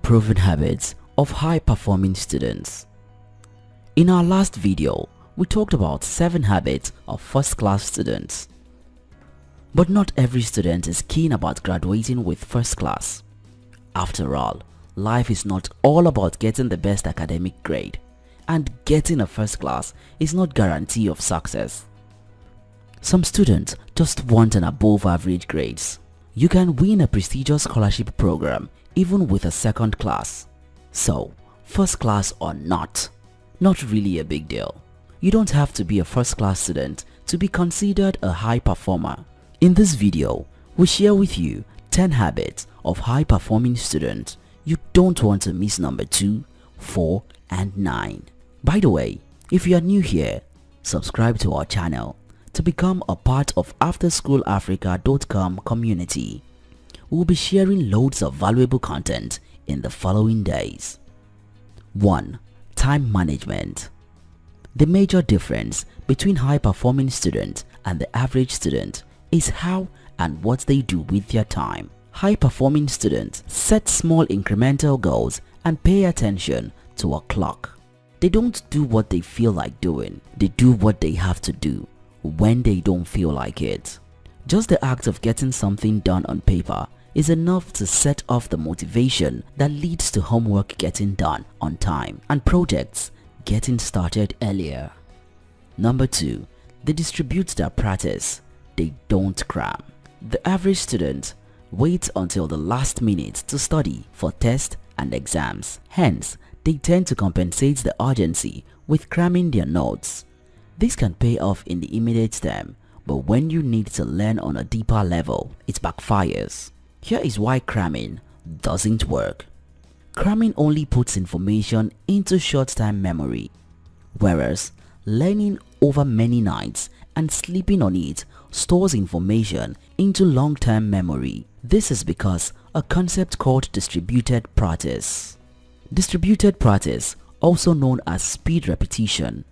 proven habits of high-performing students. In our last video, we talked about 7 habits of first-class students. But not every student is keen about graduating with first class. After all, life is not all about getting the best academic grade, and getting a first class is not guarantee of success. Some students just want an above average grades. You can win a prestigious scholarship program even with a second class. So, first class or not really a big deal. You don't have to be a first class student to be considered a high performer. In this video, we share with you 10 habits of high performing students. You don't want to miss number 2, 4 and 9. By the way, if you are new here, subscribe to our channel to become a part of AfterSchoolAfrica.com community. We'll be sharing loads of valuable content in the following days. 1. Time management. The major difference between high-performing student and the average student is how and what they do with their time. High-performing students set small incremental goals and pay attention to a clock. They don't do what they feel like doing. They do what they have to do when they don't feel like it. Just the act of getting something done on paper is enough to set off the motivation that leads to homework getting done on time and projects getting started earlier. Number 2. They distribute their practice. They don't cram. The average student waits until the last minute to study for tests and exams. Hence, they tend to compensate the urgency with cramming their notes. This can pay off in the immediate term, but when you need to learn on a deeper level, it backfires. Here is why cramming doesn't work. Cramming only puts information into short-term memory, whereas learning over many nights and sleeping on it stores information into long-term memory. This is because a concept called distributed practice. Distributed practice, also known as speed repetition,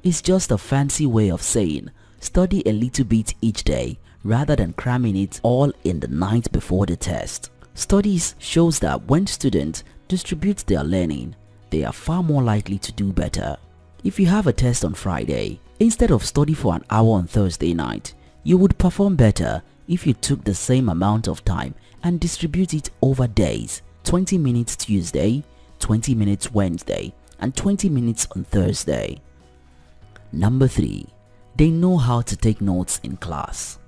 is just a fancy way of saying study a little bit each day rather than cramming it all in the night before the test. Studies shows that when students distribute their learning, they are far more likely to do better. If you have a test on Friday, instead of study for an hour on Thursday night, you would perform better if you took the same amount of time and distribute it over days: 20 minutes Tuesday, 20 minutes Wednesday, and 20 minutes on Thursday. Number 3. They know how to take notes in class.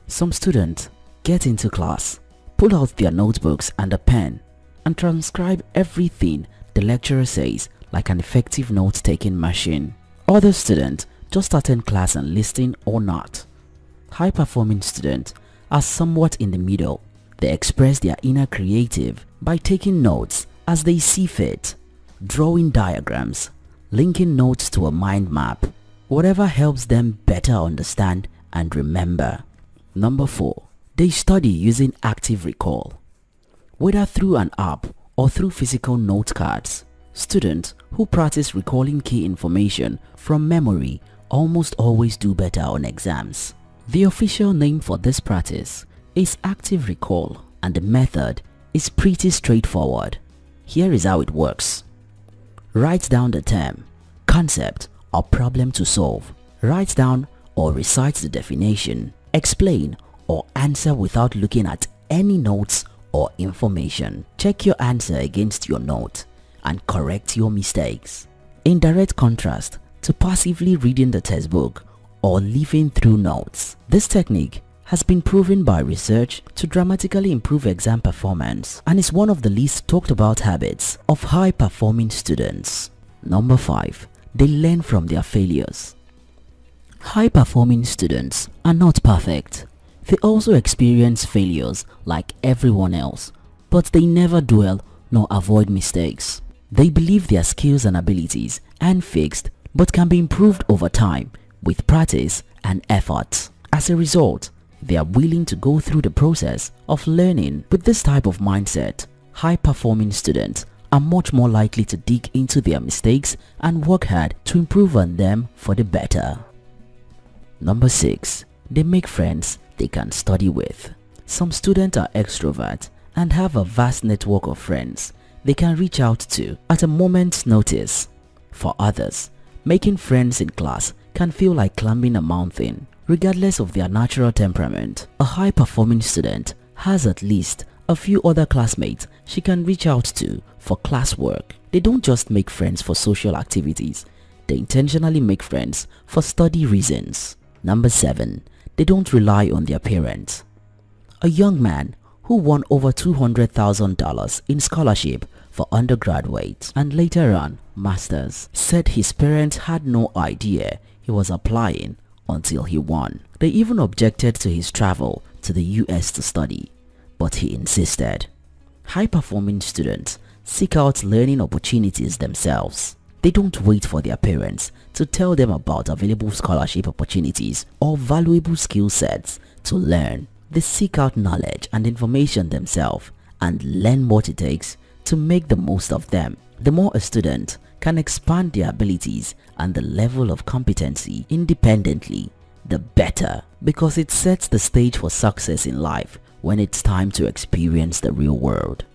Some students get into class, pull out their notebooks and a pen, and transcribe everything the lecturer says like an effective note-taking machine. Other students just attend class and listen or not. High-performing students are somewhat in the middle. They express their inner creative by taking notes as they see fit, drawing diagrams, linking notes to a mind map, whatever helps them better understand and remember. Number 4. They study using active recall. Whether through an app or through physical note cards, students who practice recalling key information from memory almost always do better on exams. The official name for this practice is active recall, and the method is pretty straightforward. Here is how it works. Write down the term, concept, or problem to solve. Write down or recite the definition. Explain or answer without looking at any notes or information. Check your answer against your note and correct your mistakes. In direct contrast to passively reading the textbook or leafing through notes, this technique has been proven by research to dramatically improve exam performance and is one of the least talked about habits of high-performing students. Number 5. They learn from their failures. High-performing students are not perfect. They also experience failures like everyone else, but they never dwell nor avoid mistakes. They believe their skills and abilities aren't fixed but can be improved over time with practice and effort. As a result, they are willing to go through the process of learning. With this type of mindset, high-performing students are much more likely to dig into their mistakes and work hard to improve on them for the better. Number 6. They make friends they can study with. Some students are extroverts and have a vast network of friends. they can reach out to at a moment's notice. For others, making friends in class can feel like climbing a mountain. Regardless of their natural temperament, a high-performing student has at least a few other classmates she can reach out to for classwork. They don't just make friends for social activities, they intentionally make friends for study reasons. Number 7. They don't rely on their parents. A young man who won over $200,000 in scholarship for undergraduates and later on masters said his parents had no idea he was applying until he won. They even objected to his travel to the US to study, but he insisted. High-performing students seek out learning opportunities themselves. They don't wait for their parents to tell them about available scholarship opportunities or valuable skill sets to learn. They seek out knowledge and information themselves and learn what it takes to make the most of them. The more a student can expand their abilities and the level of competency independently, the better, because it sets the stage for success in life when it's time to experience the real world.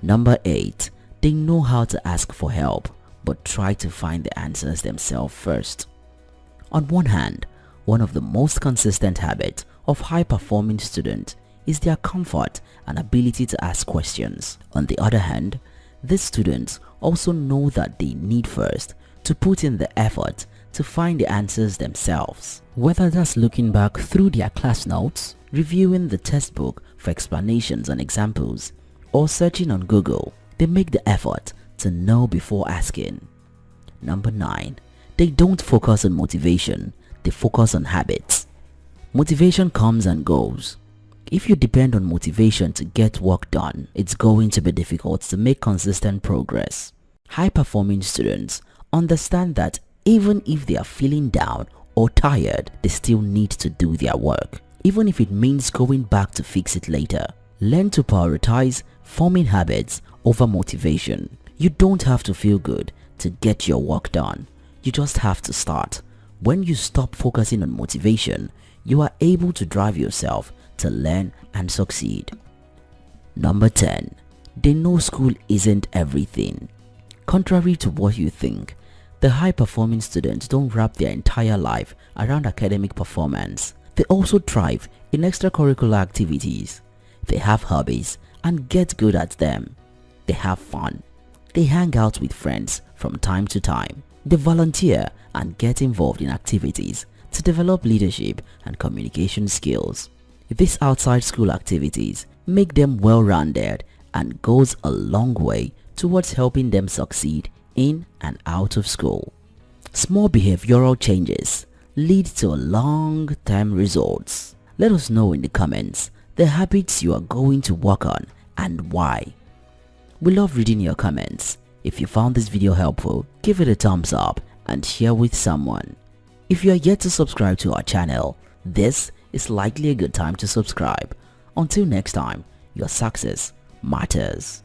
Number 8. They know how to ask for help, but try to find the answers themselves first. On one hand, one of the most consistent habits of high-performing students is their comfort and ability to ask questions. On the other hand, these students also know that they need first to put in the effort to find the answers themselves. Whether that's looking back through their class notes, reviewing the textbook for explanations and examples, or searching on Google, they make the effort to know before asking. Number 9. They don't focus on motivation, they focus on habits. Motivation comes and goes. If you depend on motivation to get work done, it's going to be difficult to make consistent progress. High-performing students understand that even if they are feeling down or tired, they still need to do their work, even if it means going back to fix it later. Learn to prioritize forming habits over motivation. You don't have to feel good to get your work done. You just have to start. When you stop focusing on motivation, you are able to drive yourself to learn and succeed. Number 10. They know school isn't everything. Contrary to what you think, the high-performing students don't wrap their entire life around academic performance. They also thrive in extracurricular activities. They have hobbies and get good at them. They have fun. They hang out with friends from time to time. They volunteer and get involved in activities to develop leadership and communication skills. These outside school activities make them well-rounded and goes a long way towards helping them succeed in and out of school. Small behavioral changes lead to long-term results. Let us know in the comments the habits you are going to work on and why. We love reading your comments. If you found this video helpful, give it a thumbs up and share with someone. If you are yet to subscribe to our channel, this is likely a good time to subscribe. Until next time, your success matters.